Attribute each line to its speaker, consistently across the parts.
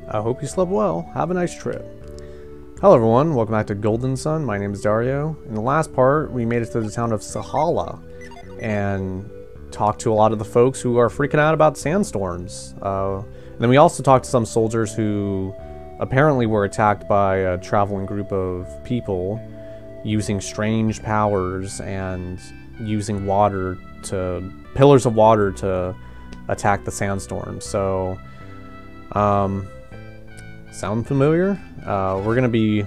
Speaker 1: I hope you slept well. Have a nice trip. Hello everyone, welcome back to Golden Sun. My name is Dario. In the last part, we made it to the town of Suhalla and talked to a lot of the folks who are freaking out about sandstorms. And then we also talked to some soldiers who apparently were attacked by a traveling group of people using strange powers and using pillars of water to attack the sandstorms. So, sound familiar? We're going to be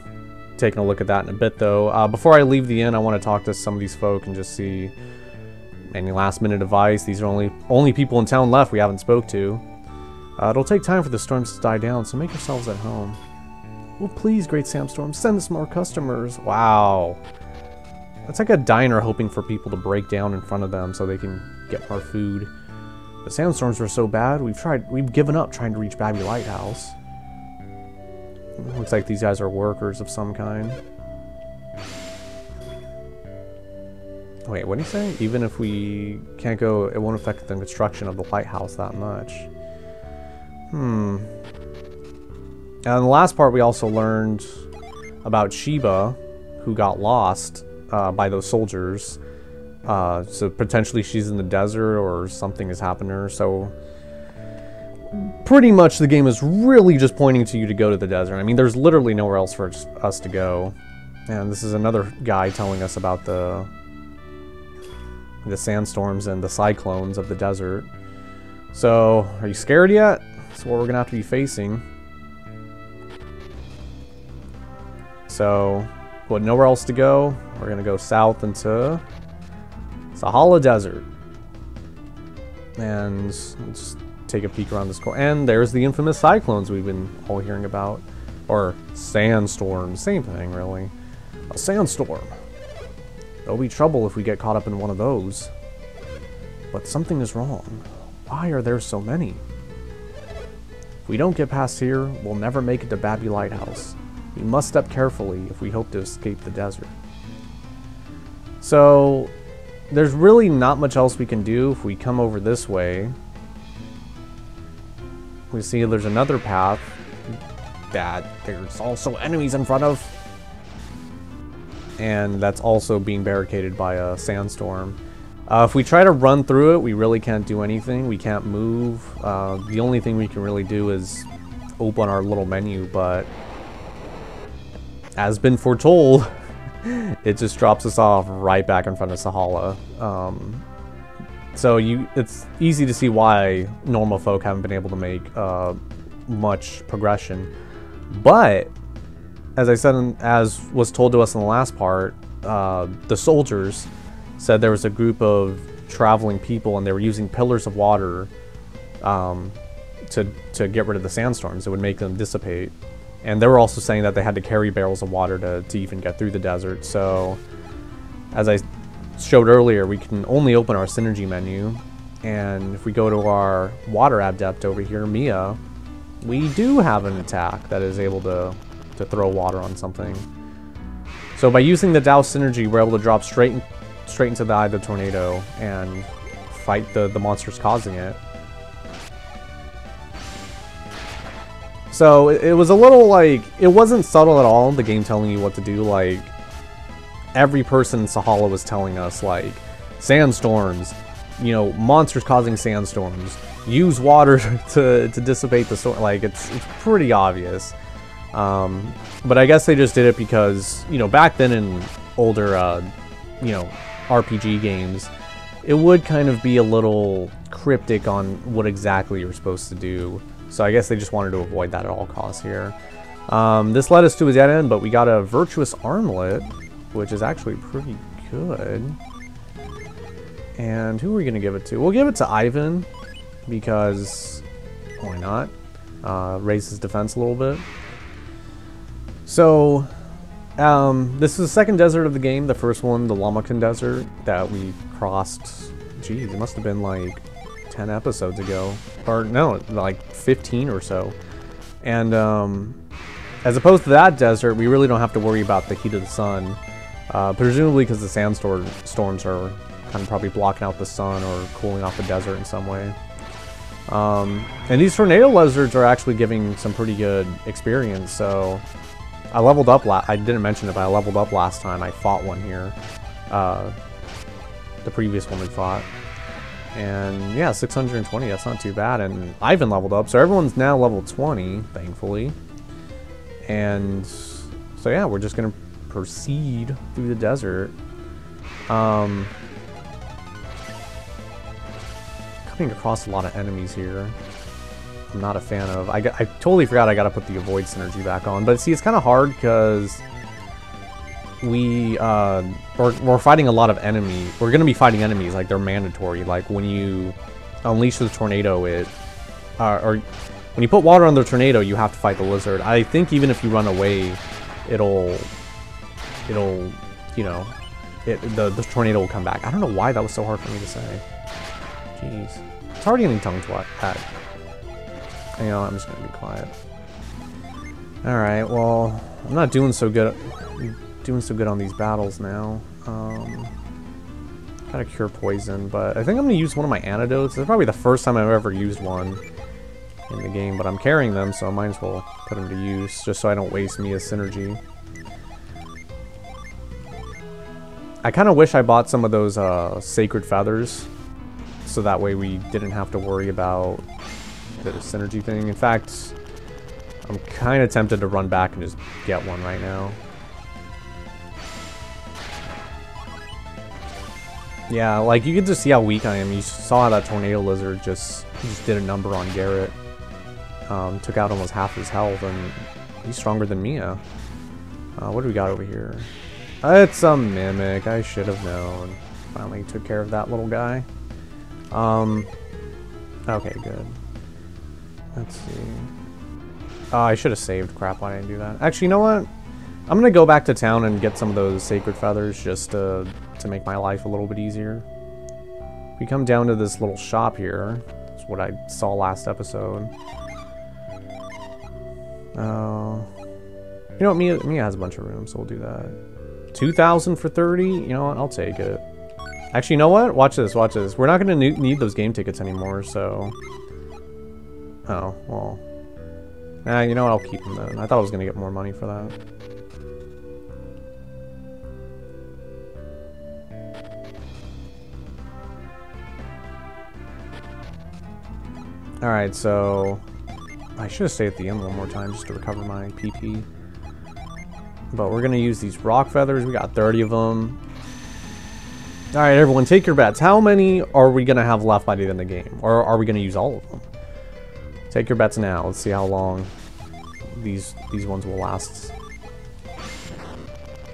Speaker 1: taking a look at that in a bit, though. Before I leave the inn, I want to talk to some of these folk and just see any last-minute advice. These are only people in town left we haven't spoke to. It'll take time for the storms to die down, so make yourselves at home. Well, please, great Sandstorm, send us more customers. Wow. That's like a diner hoping for people to break down in front of them so they can get more food. The sandstorms were so bad, we've given up trying to reach Babby Lighthouse. Looks like these guys are workers of some kind. Wait, what did he say? Even if we can't go, it won't affect the construction of the lighthouse that much. And in the last part, we also learned about Sheba, who got lost by those soldiers. So potentially she's in the desert or something has happened to her. So pretty much the game is really just pointing to you to go to the desert. I mean, there's literally nowhere else for us to go. And this is another guy telling us about the sandstorms and the cyclones of the desert. So, are you scared yet? That's what we're gonna have to be facing. So, with nowhere else to go, we're gonna go south into Suhalla Desert. And let's take a peek around this corner. And there's the infamous cyclones we've been all hearing about. Or sandstorms, same thing really. A sandstorm. There'll be trouble if we get caught up in one of those. But something is wrong. Why are there so many? If we don't get past here, we'll never make it to Babby Lighthouse. We must step carefully if we hope to escape the desert. So, there's really not much else we can do. If we come over this way, we see there's another path that there's also enemies in front of. And that's also being barricaded by a sandstorm. If we try to run through it, we really can't do anything. We can't move. The only thing we can really do is open our little menu, but as been foretold, it just drops us off right back in front of Suhalla. So it's easy to see why normal folk haven't been able to make much progression. But as I said, as was told to us in the last part, the soldiers said there was a group of traveling people and they were using pillars of water to get rid of the sandstorms. It would make them dissipate. And they were also saying that they had to carry barrels of water to even get through the desert. So, as I showed earlier, we can only open our synergy menu. And if we go to our water adept over here, Mia, we do have an attack that is able to throw water on something. So by using the Douse synergy, we're able to drop straight into the eye of the tornado and fight the monsters causing it. So it was a little like, it wasn't subtle at all, the game telling you what to do. Like, every person in Suhalla was telling us, like, sandstorms, you know, monsters causing sandstorms, use water to dissipate the storm. Like, it's pretty obvious. But I guess they just did it because, you know, back then in older, you know, RPG games, it would kind of be a little cryptic on what exactly you're supposed to do. So I guess they just wanted to avoid that at all costs here. This led us to a dead end, but we got a virtuous armlet, which is actually pretty good. And who are we going to give it to? We'll give it to Ivan, because why not? Raise his defense a little bit. So, this is the second desert of the game. The first one, the Lamakan Desert, that we crossed, geez, it must have been like 10 episodes ago. Or no, like 15 or so. And as opposed to that desert, we really don't have to worry about the heat of the sun. Presumably because the sandstorms are kind of probably blocking out the sun or cooling off the desert in some way. And these tornado lizards are actually giving some pretty good experience, so I leveled up I didn't mention it, but I leveled up last time I fought one here. The previous one we fought. And yeah, 620, that's not too bad. And Ivan leveled up, so everyone's now level 20, thankfully. And so yeah, we're just gonna proceed through the desert. Coming across a lot of enemies here. I'm not a fan of. I totally forgot I gotta put the avoid synergy back on. But see, it's kind of hard because we're fighting a lot of enemies. We're gonna be fighting enemies, like they're mandatory. Like when you unleash the tornado, or when you put water on the tornado, you have to fight the lizard. I think even if you run away, it'll you know, the tornado will come back. I don't know why that was so hard for me to say. Jeez, it's already getting tongue-tied. You know, I'm just gonna be quiet. All right, well, I'm not doing so good. On these battles now. Gotta cure poison, but I think I'm gonna use one of my antidotes. It's probably the first time I've ever used one in the game, but I'm carrying them, so I might as well put them to use, just so I don't waste Mia's synergy. I kind of wish I bought some of those sacred feathers, so that way we didn't have to worry about the synergy thing. In fact, I'm kind of tempted to run back and just get one right now. Yeah, like you can just see how weak I am. You saw how that tornado lizard just did a number on Garrett. Took out almost half his health, and he's stronger than Mia. What do we got over here? It's a mimic. I should have known. Finally took care of that little guy. Okay, good. Let's see. I should have saved. Crap, why didn't I do that? Actually, you know what? I'm gonna go back to town and get some of those sacred feathers just to make my life a little bit easier. We come down to this little shop here. That's what I saw last episode. You know what? Mia has a bunch of room, so we'll do that. 2,000 for 30? You know what? I'll take it. Actually, you know what? Watch this, watch this. We're not gonna need those game tickets anymore, so... Oh, well... you know what? I'll keep them then. I thought I was gonna get more money for that. Alright, so... I should have stayed at the end one more time just to recover my PP. But we're gonna use these rock feathers. We got 30 of them. Alright, everyone, take your bets. How many are we gonna have left by the end of the game? Or are we gonna use all of them? Take your bets now. Let's see how long these ones will last.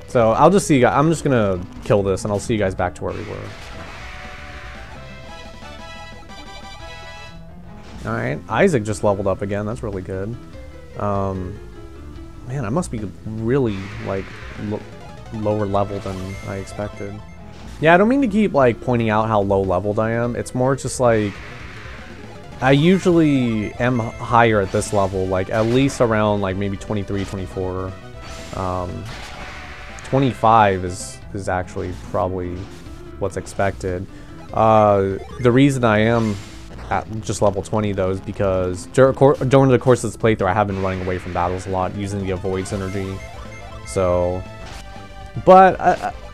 Speaker 1: So, I'll just see you guys. I'm just gonna kill this, and I'll see you guys back to where we were. Alright, Isaac just leveled up again. That's really good. Man, I must be really, like, lower level than I expected. Yeah, I don't mean to keep, like, pointing out how low leveled I am. It's more just, like, I usually am higher at this level, like, at least around, like, maybe 23, 24. 25 is actually probably what's expected. The reason I am at just level 20 though is because during the course of this playthrough I have been running away from battles a lot using the avoid synergy. So, but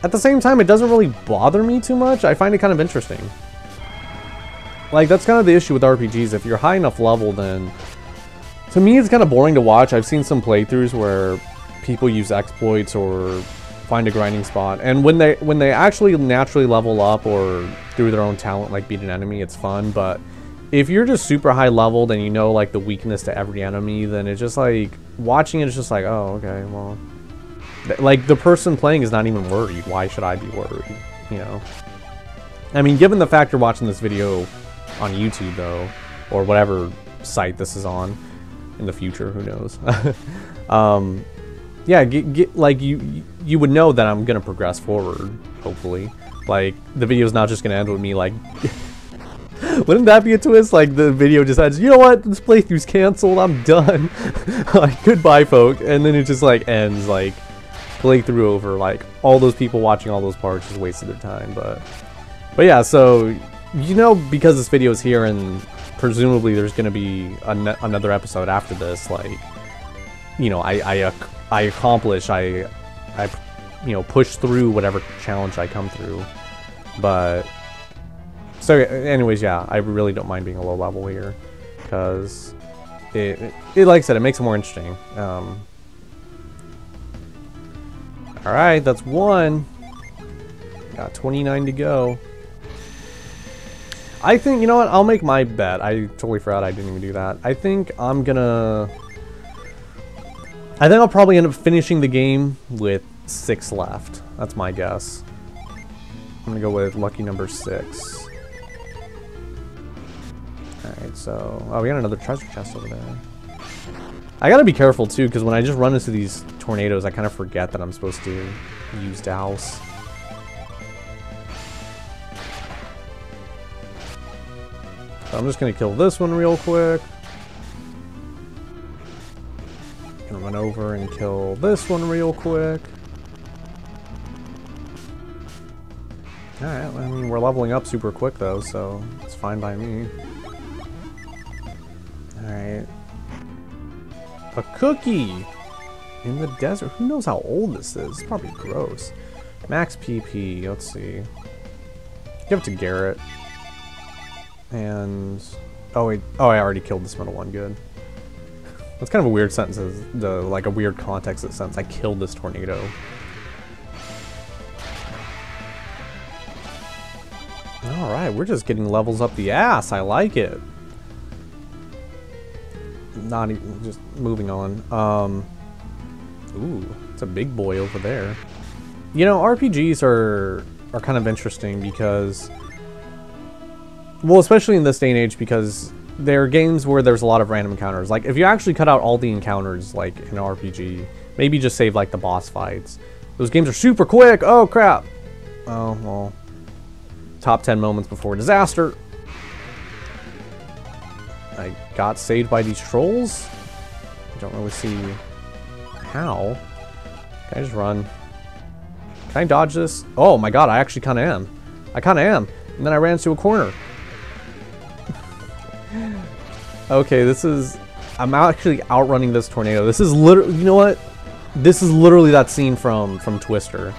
Speaker 1: at the same time it doesn't really bother me too much. I find it kind of interesting. Like, that's kind of the issue with RPGs. If you're high enough level, then to me it's kind of boring to watch. I've seen some playthroughs where people use exploits or find a grinding spot, and when they actually naturally level up or through their own talent like beat an enemy, it's fun. But if you're just super high leveled and you know like the weakness to every enemy, then it's just like watching it is just like, oh, okay, well, like the person playing is not even worried. Why should I be worried? You know, I mean, given the fact you're watching this video on YouTube though, or whatever site this is on in the future, who knows? Yeah, like you would know that I'm gonna progress forward, hopefully. Like, the video's not just gonna end with me like wouldn't that be a twist? Like, the video decides, you know what, this playthrough's canceled, I'm done. Like, goodbye, folk. And then it just like ends, like, playthrough over. Like, all those people watching all those parts just wasted their time. But yeah, so, you know, because this video is here and presumably there's gonna be another episode after this. Like, you know, I accomplish, I you know, push through whatever challenge I come through. But so anyways, yeah, I really don't mind being a low level here, because it like I said, it makes it more interesting. Alright, that's one. Got 29 to go. I think, you know what, I'll make my bet. I totally forgot I didn't even do that. I think I'll probably end up finishing the game with 6 left. That's my guess. I'm gonna go with lucky number 6. Alright, so... Oh, we got another treasure chest over there. I gotta be careful too, because when I just run into these tornadoes, I kind of forget that I'm supposed to use douse. So I'm just gonna kill this one real quick. Gonna run over and kill this one real quick. Alright, I mean, we're leveling up super quick though, so it's fine by me. Alright. A cookie! In the desert. Who knows how old this is? It's probably gross. Max PP, let's see. Give it to Garrett. And... Oh wait, oh, I already killed this middle one, good. That's kind of a weird sentence, like a weird context that sentence. I killed this tornado. Alright, we're just getting levels up the ass. I like it. Not even, just moving on. Ooh, it's a big boy over there. You know, RPGs are kind of interesting because... Well, especially in this day and age, because they're games where there's a lot of random encounters. Like, if you actually cut out all the encounters, like, in an RPG, maybe just save, like, the boss fights. Those games are super quick! Oh, crap! Oh, well... Top 10 moments before disaster. I got saved by these trolls? I don't really see how. Can I just run? Can I dodge this? Oh my god, I actually kind of am. I kind of am. And then I ran into a corner. Okay, this is... I'm actually outrunning this tornado. This is literally... You know what? This is literally that scene from Twister.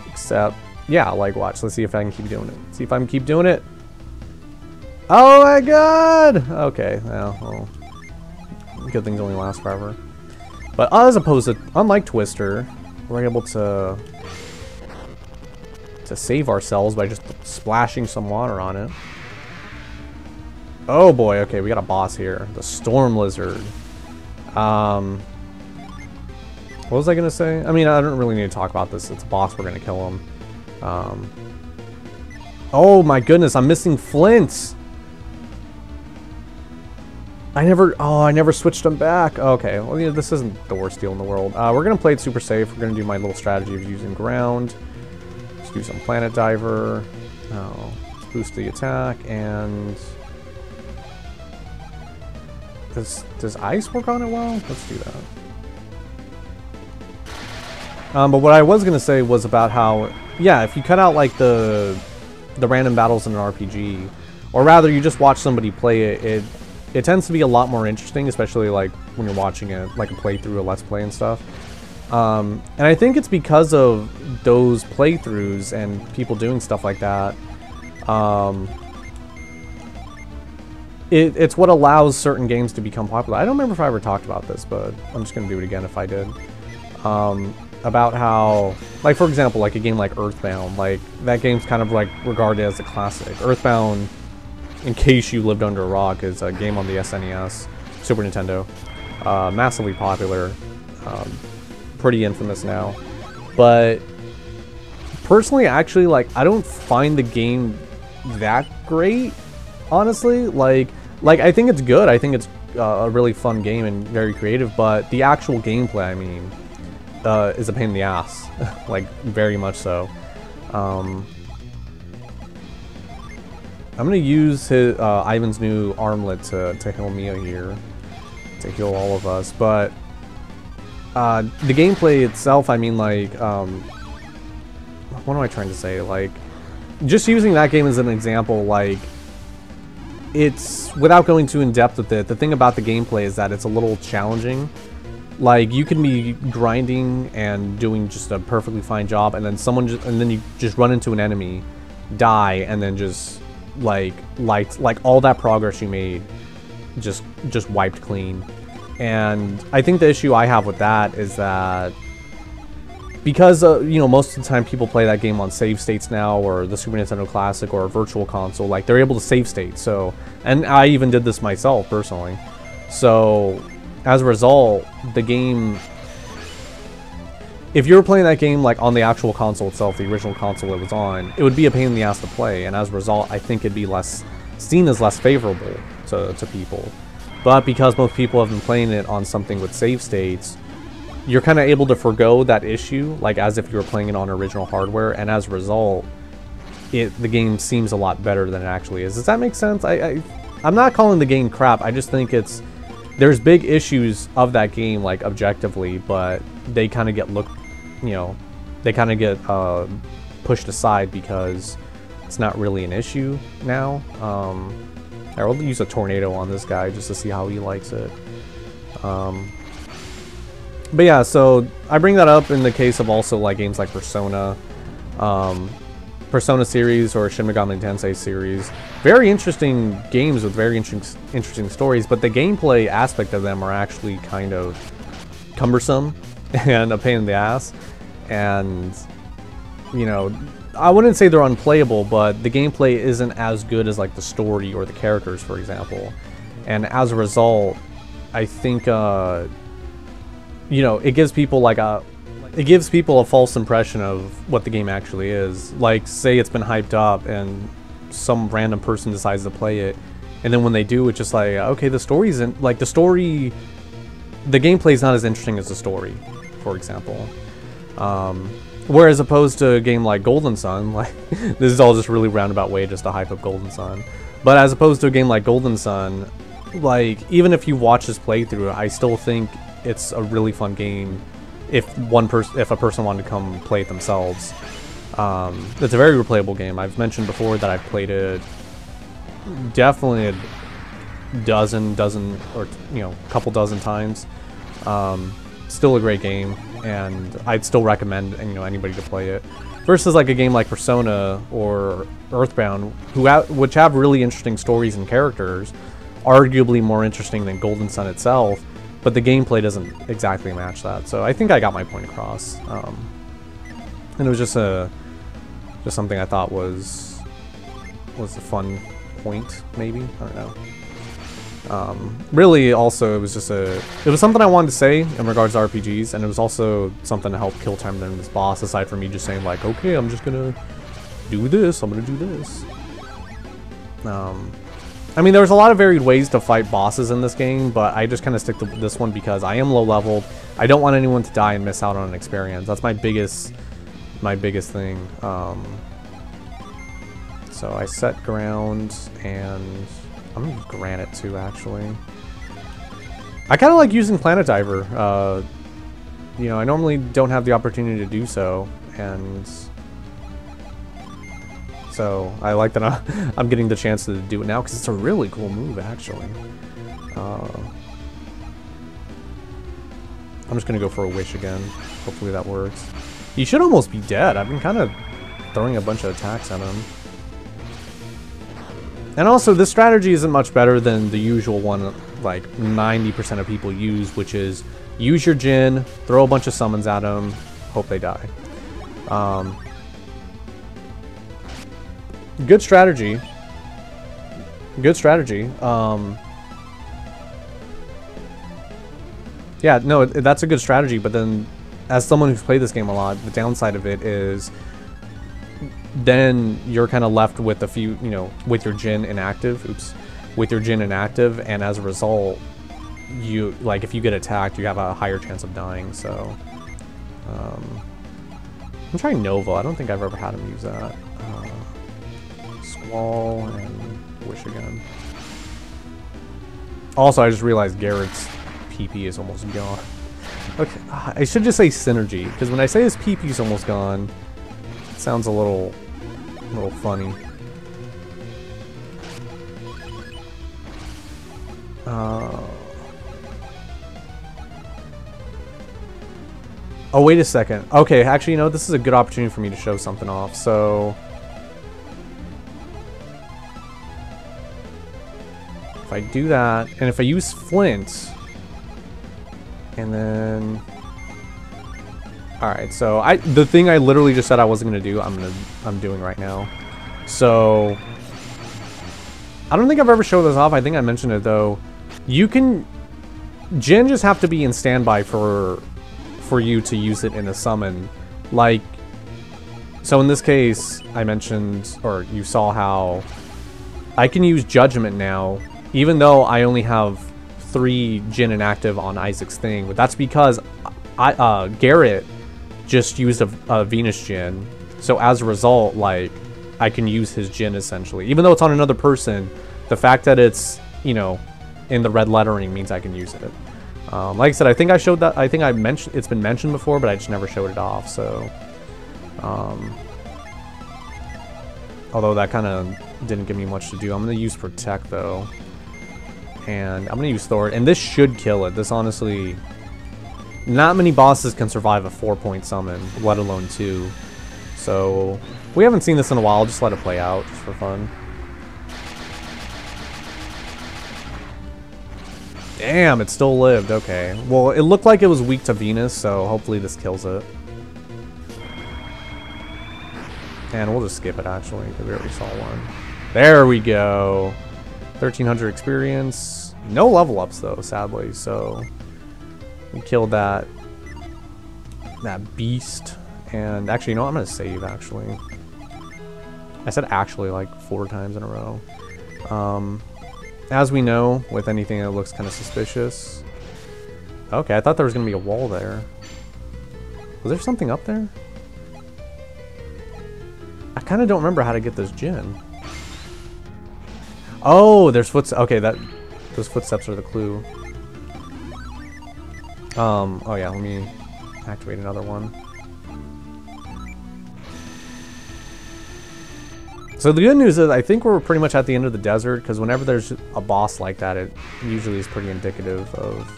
Speaker 1: Except... Yeah, like, watch. Let's see if I can keep doing it. See if I can keep doing it. Oh my god! Okay, well, good things only last forever. But as opposed to, unlike Twister, we're able to save ourselves by just splashing some water on it. Oh boy, okay, we got a boss here. The Storm Lizard. What was I gonna say? I mean, I don't really need to talk about this. It's a boss, we're gonna kill him. Oh my goodness, I'm missing Flint! I never switched them back. Okay, well, yeah, this isn't the worst deal in the world. We're gonna play it super safe. We're gonna do my little strategy of using ground. Let's do some Planet Diver. Oh, let's boost the attack, and... Does ice work on it well? Let's do that. But what I was gonna say was about how, yeah, if you cut out like the random battles in an RPG, or rather you just watch somebody play it, it tends to be a lot more interesting, especially like when you're watching it, like a playthrough, a let's play and stuff. And I think it's because of those playthroughs and people doing stuff like that. It's what allows certain games to become popular. I don't remember if I ever talked about this, but I'm just gonna do it again if I did. About how, like, for example, like a game like Earthbound, like that game's kind of like regarded as a classic. Earthbound, in case you lived under a rock, is a game on the SNES, Super Nintendo. Massively popular, pretty infamous now. But personally, actually, like, I don't find the game that great, honestly. Like I think it's good. I think it's a really fun game and very creative, but the actual gameplay, I mean, is a pain in the ass. Like, very much so. I'm gonna use his, Ivan's new armlet to heal Mia here, to heal all of us. But the gameplay itself, I mean, like, what am I trying to say? Like, just using that game as an example, like, it's, without going too in depth with it, the thing about the gameplay is that it's a little challenging. Like, you can be grinding and doing just a perfectly fine job, and then you just run into an enemy, die, and then just like all that progress you made just wiped clean. And I think the issue I have with that is that because you know, most of the time people play that game on save states now, or the Super Nintendo Classic, or a virtual console, like they're able to save state. So, and I even did this myself personally. So as a result, the game, if you were playing that game like on the actual console itself, the original console it was on, it would be a pain in the ass to play, and as a result, I think it'd be seen as less favorable to people. But because most people have been playing it on something with save states, you're kind of able to forgo that issue, like as if you were playing it on original hardware, and as a result, the game seems a lot better than it actually is. Does that make sense? I'm not calling the game crap, I just think there's big issues of that game, like objectively, but they kind of get pushed aside because it's not really an issue now. I will use a tornado on this guy just to see how he likes it. But yeah, so I bring that up in the case of also like games like Persona, Persona series or Shin Megami Tensei series. Very interesting games with very interesting stories, but the gameplay aspect of them are actually kind of cumbersome and a pain in the ass. And, you know, I wouldn't say they're unplayable, but the gameplay isn't as good as like the story or the characters, for example. And as a result, I think, you know, it gives people a false impression of what the game actually is. Like, say it's been hyped up and some random person decides to play it, and then when they do, it's just like, okay, the story isn't, like, the gameplay is not as interesting as the story, for example. Whereas opposed to a game like Golden Sun, like, this is all just really roundabout way just to hype up Golden Sun. But as opposed to a game like Golden Sun, like, even if you watch this playthrough, I still think it's a really fun game if a person wanted to come play it themselves. It's a very replayable game. I've mentioned before that I've played it definitely a dozen or, you know, a couple dozen times. Still a great game, and I'd still recommend, you know, anybody to play it. Versus like a game like Persona or Earthbound, which have really interesting stories and characters, arguably more interesting than Golden Sun itself, but the gameplay doesn't exactly match that. So I think I got my point across. And it was just something I thought was a fun point, maybe, I don't know. Really, also, it was something I wanted to say in regards to RPGs, and it was also something to help kill time during this boss, aside from me just saying like, okay, I'm just gonna do this, I'm gonna do this. I mean, there's a lot of varied ways to fight bosses in this game, but I just kind of stick to this one because I am low leveled. I don't want anyone to die and miss out on an experience. That's my biggest thing. So I set ground, and I'm gonna use granite too, actually. I kind of like using Planet Diver. You know, I normally don't have the opportunity to do so, and so I like that I'm getting the chance to do it now because it's a really cool move, actually. I'm just gonna go for a wish again. Hopefully that works. He should almost be dead. I've been kind of throwing a bunch of attacks at him. And also, this strategy isn't much better than the usual one, like 90% of people use, which is use your Jin, throw a bunch of summons at them, hope they die. Good strategy. Good strategy. Yeah, no, that's a good strategy, but then, as someone who's played this game a lot, the downside of it is then you're kind of left with a few, you know, with your Jin inactive, and as a result, you, like, if you get attacked, you have a higher chance of dying, so, I'm trying Nova. I don't think I've ever had him use that. Squall and wish again. Also, I just realized Garrett's PP is almost gone. Okay, I should just say synergy, because when I say his PP is almost gone, it sounds a little funny. Oh, wait a second. Okay, actually, you know, this is a good opportunity for me to show something off. So, if I do that, and if I use flint, and then, all right. So the thing I literally just said I wasn't gonna do, I'm doing right now. So, I don't think I've ever showed this off. I think I mentioned it though. You can, Jin just have to be in standby for you to use it in a summon. Like, so in this case, I mentioned, or you saw how I can use Judgment now, even though I only have 3 Jin inactive on Isaac's thing. But that's because Garrett just used a Venus Jin. So as a result, like, I can use his Jin essentially. Even though it's on another person, the fact that it's, you know, in the red lettering means I can use it. Like I said, I think I showed that. I think I mentioned it's been mentioned before, but I just never showed it off. So, although that kind of didn't give me much to do, I'm gonna use Protect though, and I'm gonna use Thor. And this should kill it. This honestly, not many bosses can survive a 4-point summon, let alone 2. So we haven't seen this in a while. Just let it play out, just for fun. Damn, it still lived. Okay. Well, it looked like it was weak to Venus, so hopefully this kills it. And we'll just skip it, actually, because we already saw one. There we go. 1,300 experience. No level ups, though, sadly. So we killed that beast. And actually, you know what? I'm going to save, actually. I said actually like 4 times in a row. As we know, with anything that looks kind of suspicious. Okay, I thought there was going to be a wall there. Was there something up there? I kind of don't remember how to get this Jin. Oh, there's footsteps. Okay, those footsteps are the clue. Oh yeah, let me activate another one. So the good news is I think we're pretty much at the end of the desert, because whenever there's a boss like that, it usually is pretty indicative of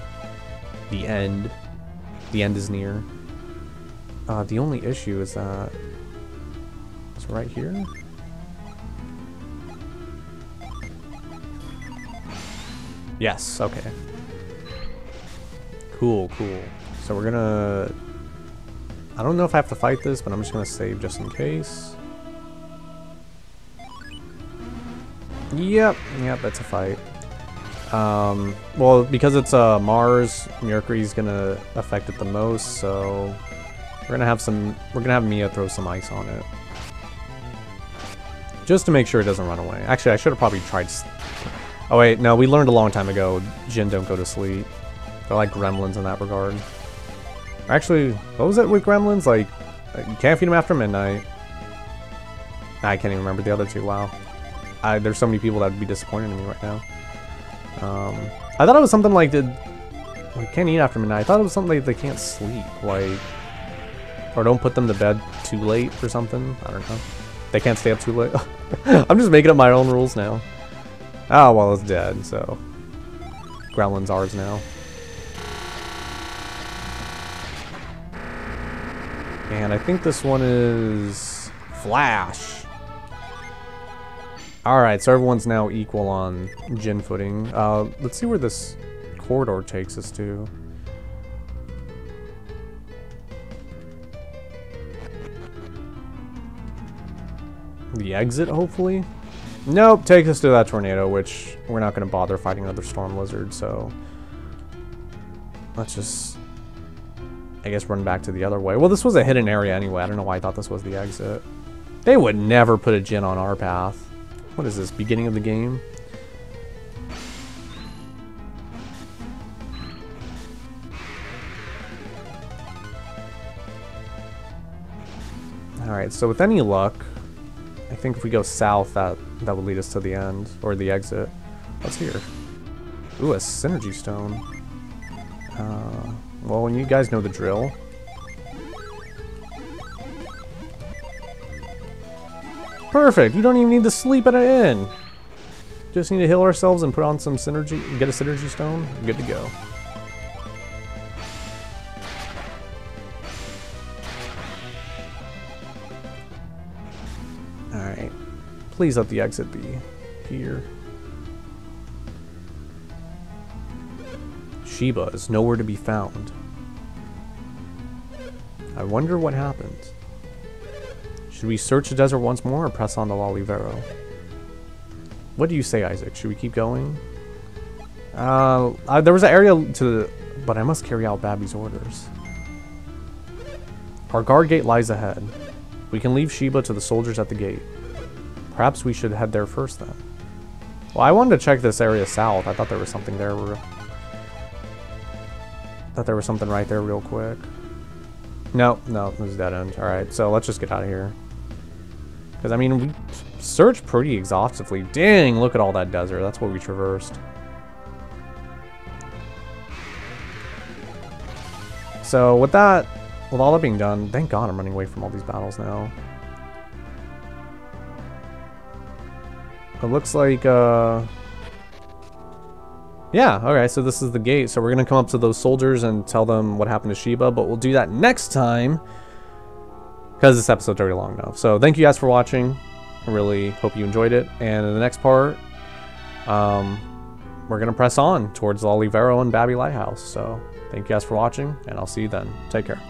Speaker 1: the end. The end is near. The only issue is that it's right here. Yes, okay. Cool, cool. So we're gonna... I don't know if I have to fight this, but I'm just gonna save just in case. Yep, that's a fight. Well, because it's Mars, Mercury's gonna affect it the most, so we're gonna have Mia throw some ice on it. Just to make sure it doesn't run away. Actually, I should have probably tried... Oh wait, no, we learned a long time ago, Jin don't go to sleep. They're like gremlins in that regard. Actually, what was it with gremlins? Like, you can't feed them after midnight. I can't even remember the other two, wow. There's so many people that would be disappointed in me right now. I thought it was something like they can't eat after midnight. I thought it was something like they can't sleep, like, or don't put them to bed too late or something. I don't know. They can't stay up too late. I'm just making up my own rules now. Oh well, it's dead. So Gremlin's ours now. And I think this one is Flash. Alright, so everyone's now equal on Jin footing. Let's see where this corridor takes us to. The exit, hopefully? Nope, takes us to that tornado, which we're not going to bother fighting another storm lizard, so... let's just... I guess run back to the other way. Well, this was a hidden area anyway. I don't know why I thought this was the exit. They would never put a Jin on our path. What is this, beginning of the game? Alright, so with any luck, I think if we go south, that would lead us to the end, or the exit. What's here? Ooh, a synergy stone. Well, when you guys know the drill. Perfect, you don't even need to sleep at an inn. Just need to heal ourselves and put on some synergy, get a synergy stone, good to go. Alright. Please let the exit be here. Sheba is nowhere to be found. I wonder what happens. Should we search the desert once more or press on to Lolivero? What do you say, Isaac? Should we keep going? There was an area to... But I must carry out Babby's orders. Our guard gate lies ahead. We can leave Sheba to the soldiers at the gate. Perhaps we should head there first then. Well, I wanted to check this area south. I thought there was something there. Thought there was something right there real quick. No, this is dead end. Alright, so let's just get out of here. Because, I mean, we searched pretty exhaustively. Dang, look at all that desert. That's what we traversed. So, with all that being done, thank God I'm running away from all these battles now. It looks like, yeah, okay, so this is the gate. So we're going to come up to those soldiers and tell them what happened to Sheba, but we'll do that next time because this episode's already long enough. So thank you guys for watching. I really hope you enjoyed it. And in the next part, we're going to press on towards Olivero and Babby Lighthouse. So thank you guys for watching, and I'll see you then. Take care.